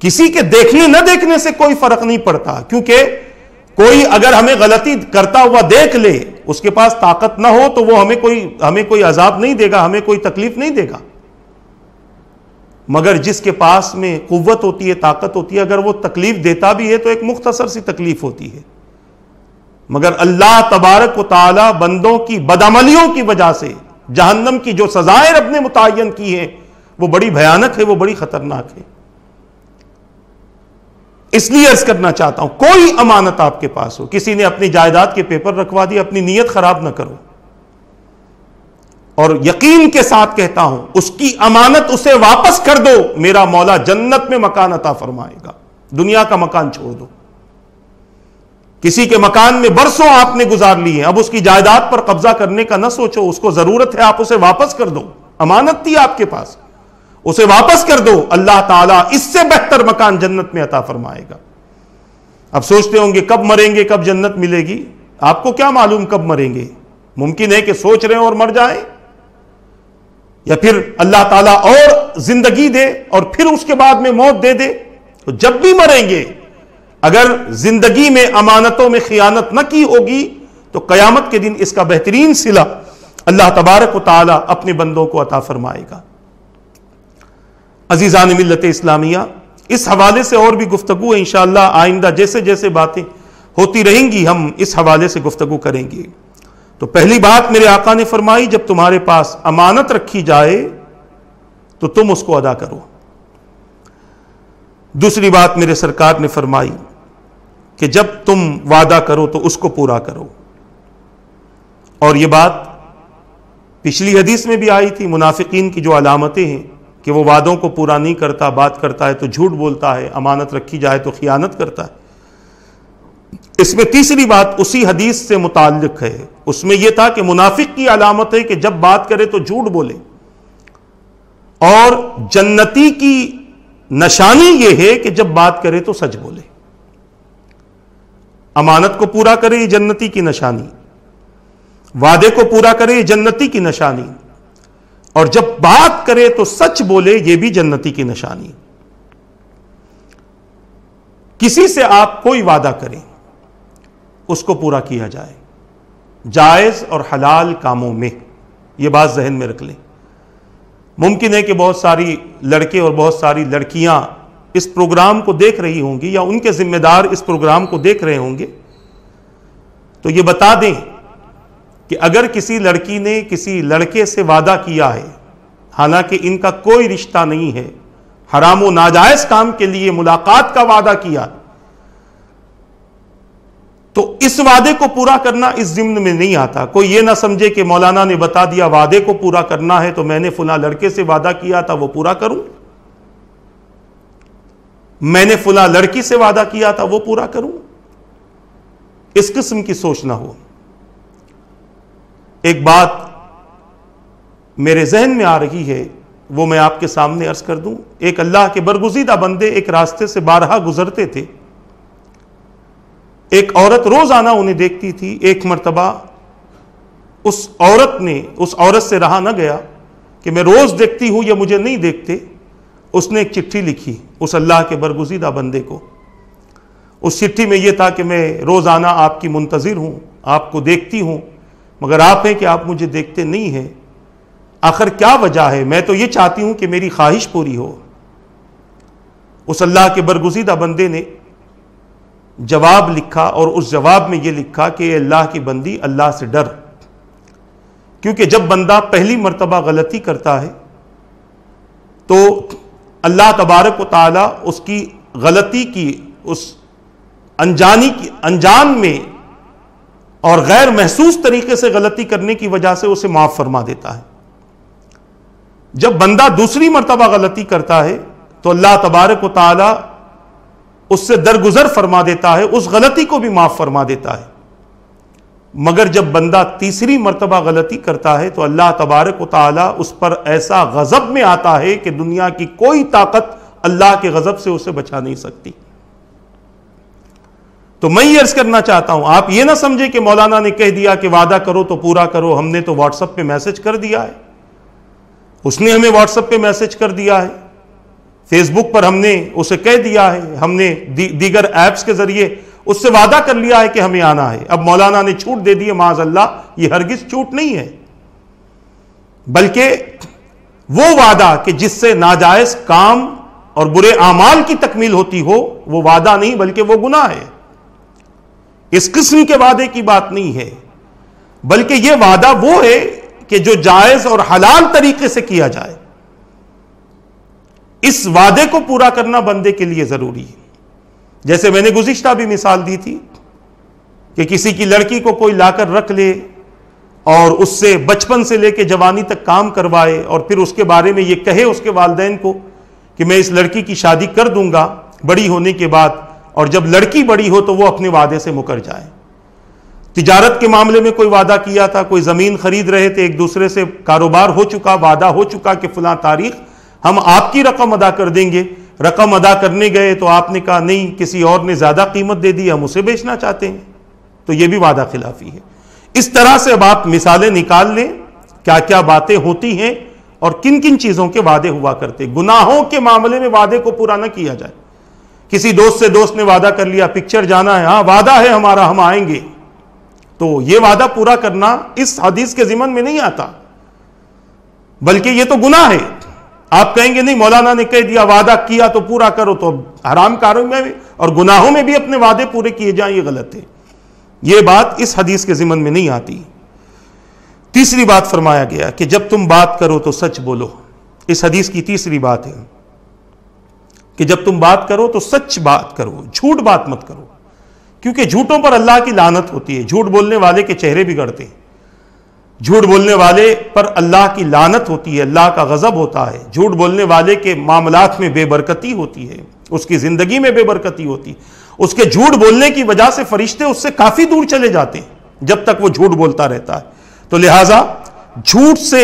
کسی کے دیکھنے نہ دیکھنے سے کوئی فرق نہیں پڑتا، کیونکہ کوئی اگر ہمیں غلطی کرتا ہوا دیکھ لے، اس کے پاس طاقت نہ ہو تو وہ ہمیں کوئی عذاب نہیں دے گا، ہمیں کوئی تکلیف نہیں دے گا، مگر جس کے پاس میں قوت ہوتی ہے، طاقت ہوتی ہے، اگر وہ تکلیف دیتا بھی ہے تو ایک مختصر سی تکلیف ہوتی ہے، مگر اللہ تبارک و تعالی بندوں کی بدعملیوں کی وجہ سے جہنم کی جو سزائیں رب نے متعین کی ہیں وہ بڑی بھیانک ہے، وہ بڑی خطرناک ہے۔ اس لیے عرض کرنا چاہتا ہوں، کوئی امانت آپ کے پاس ہو، کسی نے اپنی جائیداد کے پیپر رکھوا دی، اپنی نیت خراب نہ کرو، اور یقین کے ساتھ کہتا ہوں اس کی امانت اسے واپس کر دو، میرا مولا جنت میں مکان عطا فرمائے گا، دنیا کا مکان چھوڑ دو۔ کسی کے مکان میں برسوں آپ نے گزار لی ہیں، اب اس کی جائیداد پر قبضہ کرنے کا نہ سوچو، اس کو ضرورت ہے آپ اسے واپس کر دو، امانت تھی آپ کے پاس، اسے واپس کر دو، اللہ تعالیٰ اس سے بہتر مکان جنت میں عطا فرمائے گا۔ اب سوچتے ہوں گے کب مریں گے، کب جنت ملے گی؟ آپ کو کیا معلوم کب مریں گے؟ ممکن ہے کہ سوچ رہے ہیں اور مر جائیں، یا پھر اللہ تعالیٰ اور زندگی دے اور پھر اس کے بعد میں موت دے دے۔ تو جب بھی مریں گے، اگر زندگی میں امانتوں میں خیانت نہ کی ہوگی تو قیامت کے دن اس کا بہترین صلہ اللہ تبارک و تعالیٰ اپنے بندوں کو عطا فرمائے گا۔ عزیزان ملت اسلامیہ، اس حوالے سے اور بھی گفتگو ہے، انشاءاللہ آئندہ جیسے جیسے باتیں ہوتی رہیں گی ہم اس حوالے سے گفتگو کریں گے۔ تو پہلی بات میرے آقا نے فرمائی، جب تمہارے پاس امانت رکھی جائے تو تم اس کو ادا کرو۔ دوسری بات میرے سرکار نے فرمائی کہ جب تم وعدہ کرو تو اس کو پورا کرو، اور یہ بات پچھلی حدیث میں بھی آئی تھی، منافقین کی جو علامتیں ہیں کہ وہ وعدوں کو پورا نہیں کرتا، بات کرتا ہے تو جھوٹ بولتا ہے، امانت رکھی جائے تو خیانت کرتا ہے۔ اس میں تیسری بات اسی حدیث سے متعلق ہے، اس میں یہ تھا کہ منافق کی علامت ہے کہ جب بات کرے تو جھوٹ بولے، اور جنتی کی نشانی یہ ہے کہ جب بات کرے تو سچ بولے۔ امانت کو پورا کرے یہ جنتی کی نشانی، وعدے کو پورا کرے یہ جنتی کی نشانی، اور جب بات کرے تو سچ بولے یہ بھی جنتی کی نشانی۔ کسی سے آپ کوئی وعدہ کریں، اس کو پورا کیا جائے، جائز اور حلال کاموں میں، یہ بات ذہن میں رکھ لیں۔ ممکن ہے کہ بہت ساری لڑکے اور بہت ساری لڑکیاں اس پروگرام کو دیکھ رہی ہوں گی، یا ان کے ذمہ دار اس پروگرام کو دیکھ رہے ہوں گے، تو یہ بتا دیں کہ اگر کسی لڑکی نے کسی لڑکے سے وعدہ کیا ہے، حالانکہ ان کا کوئی رشتہ نہیں ہے، حرام و ناجائز کام کے لیے ملاقات کا وعدہ کیا، تو اس وعدے کو پورا کرنا اس ضمن میں نہیں آتا۔ کوئی یہ نہ سمجھے کہ مولانا نے بتا دیا وعدے کو پورا کرنا ہے تو میں نے فلاں لڑکے سے وعدہ کیا تھا وہ پورا کروں، میں نے فلاں لڑکی سے وعدہ کیا تھا وہ پورا کروں، اس قسم کی سوچ نہ ہو۔ ایک بات میرے ذہن میں آ رہی ہے، وہ میں آپ کے سامنے عرض کر دوں۔ ایک اللہ کے برگزیدہ بندے ایک راستے سے بارہا گزرتے تھے، ایک عورت روزانہ انہیں دیکھتی تھی۔ ایک مرتبہ اس عورت سے رہا نہ گیا کہ میں روز دیکھتی ہوں یہ مجھے نہیں دیکھتے۔ اس نے ایک چٹھی لکھی اس اللہ کے برگزیدہ بندے کو۔ اس چٹھی میں یہ تھا کہ میں روزانہ آپ کی منتظر ہوں، آپ کو دیکھتی ہوں، مگر آپ ہیں کہ آپ مجھے دیکھتے نہیں ہیں، آخر کیا وجہ ہے؟ میں تو یہ چاہتی ہوں کہ میری خواہش پوری ہو۔ اس اللہ کے برگزیدہ بندے نے جواب لکھا، اور اس جواب میں یہ لکھا کہ اے اللہ کی بندی، اللہ سے ڈر، کیونکہ جب بندہ پہلی مرتبہ غلطی کرتا ہے تو اللہ تبارک و تعالی اس کی غلطی کی اس انجان میں اور غیر محسوس طریقے سے غلطی کرنے کی وجہ سے اسے معاف فرما دیتا ہے۔ جب بندہ دوسری مرتبہ غلطی کرتا ہے تو اللہ تبارک و تعالی اس سے درگزر فرما دیتا ہے، اس غلطی کو بھی معاف فرما دیتا ہے۔ مگر جب بندہ تیسری مرتبہ غلطی کرتا ہے تو اللہ تبارک و تعالی اس پر ایسا غضب میں آتا ہے کہ دنیا کی کوئی طاقت اللہ کے غضب سے اسے بچا نہیں سکتی۔ تو میں یہ عرض کرنا چاہتا ہوں، آپ یہ نہ سمجھے کہ مولانا نے کہہ دیا کہ وعدہ کرو تو پورا کرو، ہم نے تو واٹس ایپ پہ میسج کر دیا ہے، اس نے ہمیں واٹس ایپ پہ میسج کر دیا ہے، فیس بک پر ہم نے اسے کہہ دیا ہے، ہم نے دیگر ایپس کے ذریعے اس سے وعدہ کر لیا ہے کہ ہمیں آنا ہے، اب مولانا نے چھوٹ دے دی ہے، معاذ اللہ، یہ ہرگز چھوٹ نہیں ہے، بلکہ وہ وعدہ کہ جس سے ناجائز کام اور برے اعمال کی تکمیل ہوتی ہو، وہ وعدہ نہیں بلکہ وہ گناہ ہے۔ اس قسم کے وعدے کی بات نہیں ہے، بلکہ یہ وعدہ وہ ہے کہ جو جائز اور حلال طریقے سے کیا جائے۔ اس وعدے کو پورا کرنا بندے کے لیے ضروری ہے۔ جیسے میں نے گزشتہ بھی مثال دی تھی کہ کسی کی لڑکی کو کوئی لا کر رکھ لے اور اس سے بچپن سے لے کے جوانی تک کام کروائے اور پھر اس کے بارے میں یہ کہے اس کے والدین کو کہ میں اس لڑکی کی شادی کر دوں گا بڑی ہونے کے بعد، اور جب لڑکی بڑی ہو تو وہ اپنے وعدے سے مکر جائے۔ تجارت کے معاملے میں کوئی وعدہ کیا تھا، کوئی زمین خرید رہے تھے، ایک دوسرے سے کاروبار ہو چکا، وعدہ ہو چکا کہ فلاں تاریخ ہم آپ کی رقم ادا کر دیں گے، رقم ادا کرنے گئے تو آپ نے کہا نہیں، کسی اور نے زیادہ قیمت دے دی، ہم اسے بیچنا چاہتے ہیں، تو یہ بھی وعدہ خلافی ہے۔ اس طرح سے اب آپ مثالیں نکال لیں کیا کیا باتیں ہوتی ہیں اور کن کن چیزوں کے وعدے ہوا کرتے۔ گناہوں کے معاملے میں وعدے کو پورا نہ کیا جائے۔ کسی دوست سے دوست نے وعدہ کر لیا پکچر جانا ہے، ہاں وعدہ ہے ہمارا، ہم آئیں گے، تو یہ وعدہ پورا کرنا اس حدیث کے ضمن میں نہیں آتا، بلکہ یہ تو گناہ ہے۔ آپ کہیں گے نہیں مولانا نے کہہ دیا وعدہ کیا تو پورا کرو، تو حرام کاروں میں بھی اور گناہوں میں بھی اپنے وعدے پورے کیے جائیں، یہ غلط ہے۔ یہ بات اس حدیث کے ضمن میں نہیں آتی۔ تیسری بات فرمایا گیا کہ جب تم بات کرو تو سچ بولو۔ اس حدیث کی تیسری بات ہے کہ جب تم بات کرو تو سچ بات کرو، جھوٹ بات مت کرو، کیونکہ جھوٹوں پر اللہ کی لعنت ہوتی ہے۔ جھوٹ بولنے والے کے چہرے بگڑتے ہیں، جھوٹ بولنے والے پر اللہ کی لعنت ہوتی ہے، اللہ کا غضب ہوتا ہے۔ جھوٹ بولنے والے کے معاملات میں بے برکتی ہوتی ہے، اس کی زندگی میں بے برکتی ہوتی ہے، اس کے جھوٹ بولنے کی وجہ سے فرشتے اس سے کافی دور چلے جاتے ہیں جب تک وہ جھوٹ بولتا رہتا ہے۔ تو لہٰذا جھوٹ سے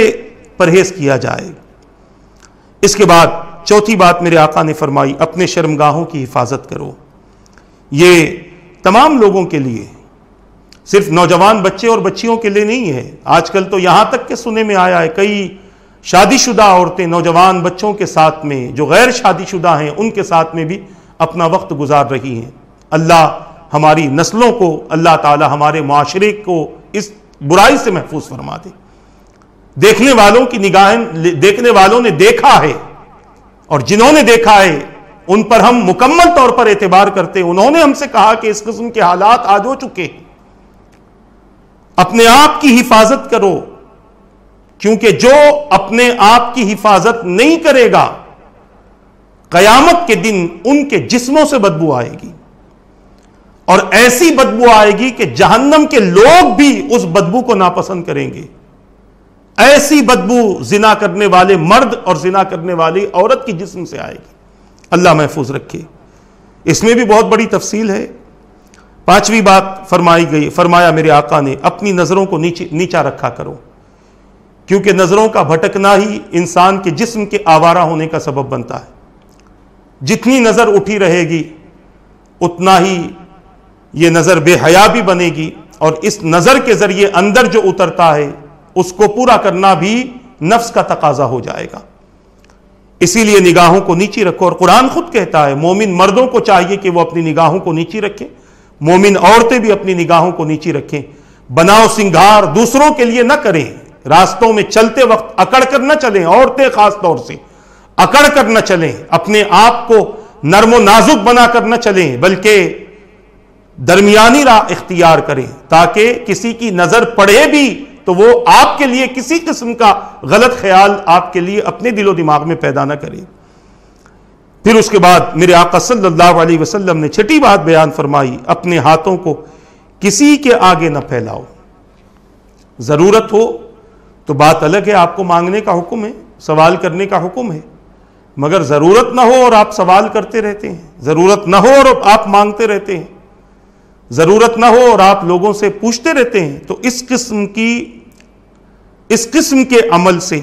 پرہیز کیا جائے۔ اس کے بعد چوتھی بات میرے آقا نے فرمائی، اپنے شرمگاہوں کی حفاظت کرو۔ یہ تمام لوگوں کے لیے، صرف نوجوان بچے اور بچیوں کے لیے نہیں ہے۔ آج کل تو یہاں تک کہ سننے میں آیا ہے کئی شادی شدہ عورتیں نوجوان بچوں کے ساتھ میں، جو غیر شادی شدہ ہیں ان کے ساتھ میں بھی اپنا وقت گزار رہی ہیں۔ اللہ ہماری نسلوں کو، اللہ تعالی ہمارے معاشرے کو اس برائی سے محفوظ فرما دے۔ دیکھنے والوں کی نگاہیں، دیکھنے والوں نے دیکھا ہے، اور جنہوں نے دیکھا ہے ان پر ہم مکمل طور پر اعتبار کرتے ہیں۔ انہوں نے ہم سے کہا کہ اس قسم کے حالات آج ہو چکے ہیں۔ اپنے آپ کی حفاظت کرو، کیونکہ جو اپنے آپ کی حفاظت نہیں کرے گا قیامت کے دن ان کے جسموں سے بدبو آئے گی، اور ایسی بدبو آئے گی کہ جہنم کے لوگ بھی اس بدبو کو ناپسند کریں گے۔ ایسی بدبو زنا کرنے والے مرد اور زنا کرنے والی عورت کی جسم سے آئے گی، اللہ محفوظ رکھے۔ اس میں بھی بہت بڑی تفصیل ہے۔ پانچویں بات فرمایا میرے آقا نے، اپنی نظروں کو نیچا رکھا کرو، کیونکہ نظروں کا بھٹکنا ہی انسان کے جسم کے آوارہ ہونے کا سبب بنتا ہے۔ جتنی نظر اٹھی رہے گی اتنا ہی یہ نظر بے حیا بھی بنے گی، اور اس نظر کے ذریعے اندر جو اترتا ہے اس کو پورا کرنا بھی نفس کا تقاضا ہو جائے گا۔ اسی لیے نگاہوں کو نیچی رکھو، اور قرآن خود کہتا ہے مومن مردوں کو چاہیے کہ وہ اپنی نگاہوں کو نیچی رکھیں، مومن عورتیں بھی اپنی نگاہوں کو نیچی رکھیں۔ بناؤ سنگھار دوسروں کے لیے نہ کریں، راستوں میں چلتے وقت اکڑ کر نہ چلیں، عورتیں خاص طور سے اکڑ کر نہ چلیں، اپنے آپ کو نرم و نازک بنا کر نہ چلیں، بلکہ درمیانی راہ اختیار کریں، تاکہ کسی کی نظر پڑے بھی تو وہ آپ کے لیے کسی قسم کا غلط خیال آپ کے لیے اپنے دل و دماغ میں پیدا نہ کرے۔ پھر اس کے بعد میرے آقا صلی اللہ علیہ وسلم نے چھٹی بات بیان فرمائی، اپنے ہاتھوں کو کسی کے آگے نہ پھیلاؤ. ضرورت ہو تو بات الگ ہے، آپ کو مانگنے کا حکم ہے، سوال کرنے کا حکم ہے، مگر ضرورت نہ ہو اور آپ سوال کرتے رہتے ہیں، ضرورت نہ ہو اور آپ مانگتے رہتے ہیں، ضرورت نہ ہو اور آپ لوگوں سے پوچھتے رہتے ہیں، تو اس قسم کے عمل سے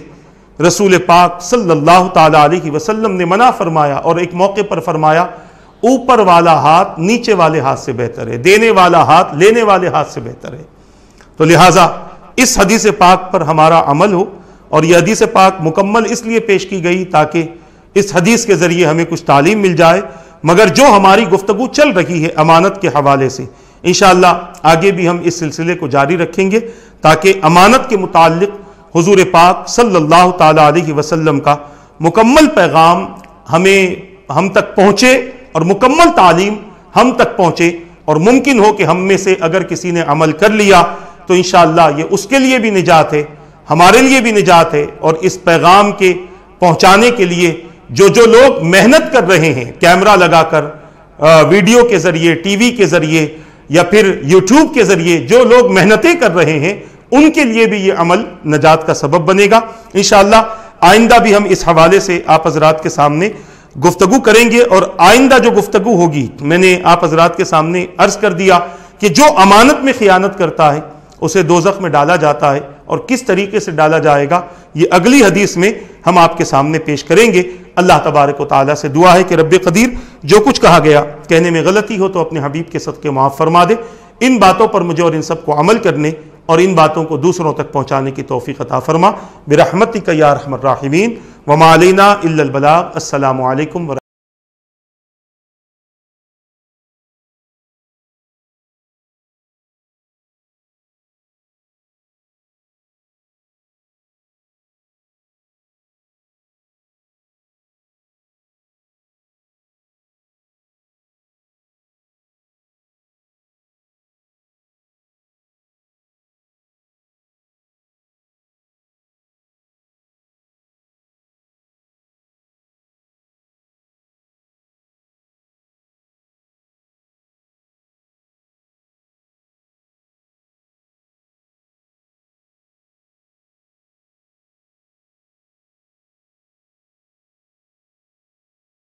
رسول پاک صلی اللہ تعالی علیہ وسلم نے منع فرمایا. اور ایک موقع پر فرمایا اوپر والا ہاتھ نیچے والے ہاتھ سے بہتر ہے، دینے والا ہاتھ لینے والے ہاتھ سے بہتر ہے. تو لہٰذا اس حدیث پاک پر ہمارا عمل ہو. اور یہ حدیث پاک مکمل اس لیے پیش کی گئی تاکہ اس حدیث کے ذریعے ہمیں کچھ تعلیم مل جائے. مگر جو ہماری گفتگو چل رہی ہے امانت کے حوالے سے، انشاءاللہ آگے بھی ہم اس سلسلے کو جاری رکھیں گے تاکہ امانت کے متعلق حضور پاک صلی اللہ تعالی علیہ وسلم کا مکمل پیغام ہم تک پہنچے اور مکمل تعلیم ہم تک پہنچے. اور ممکن ہو کہ ہم میں سے اگر کسی نے عمل کر لیا تو انشاءاللہ یہ اس کے لیے بھی نجات ہے، ہمارے لیے بھی نجات ہے. اور اس پیغام کے پہنچانے کے لیے جو لوگ محنت کر رہے ہیں، کیمرہ لگا کر، ویڈیو کے ذریعے، ٹی وی کے ذریعے یا پھر یوٹیوب کے ذریعے جو لوگ محنتیں کر رہے ہیں، ان کے لیے بھی یہ عمل نجات کا سبب بنے گا. انشاءاللہ آئندہ بھی ہم اس حوالے سے آپ حضرات کے سامنے گفتگو کریں گے. اور آئندہ جو گفتگو ہوگی، میں نے آپ حضرات کے سامنے عرض کر دیا کہ جو امانت میں خیانت کرتا ہے اسے دوزخ میں ڈالا جاتا ہے، اور کس طریقے سے ڈالا جائے گا یہ اگلی حدیث میں ہم آپ کے سامنے پیش کریں گے. اللہ تبارک و تعالیٰ سے دعا ہے کہ رب قدیر جو کچھ کہا گیا کہنے میں غلطی ہو تو اپنے حبیب کے صدقے معاف فرما دے. ان باتوں پر مجھے اور ان سب کو عمل کرنے اور ان باتوں کو دوسروں تک پہنچانے کی توفیق عطا فرما برحمتک یا ارحم الراحمین. وما علینا الا البلاغ. السلام علیکم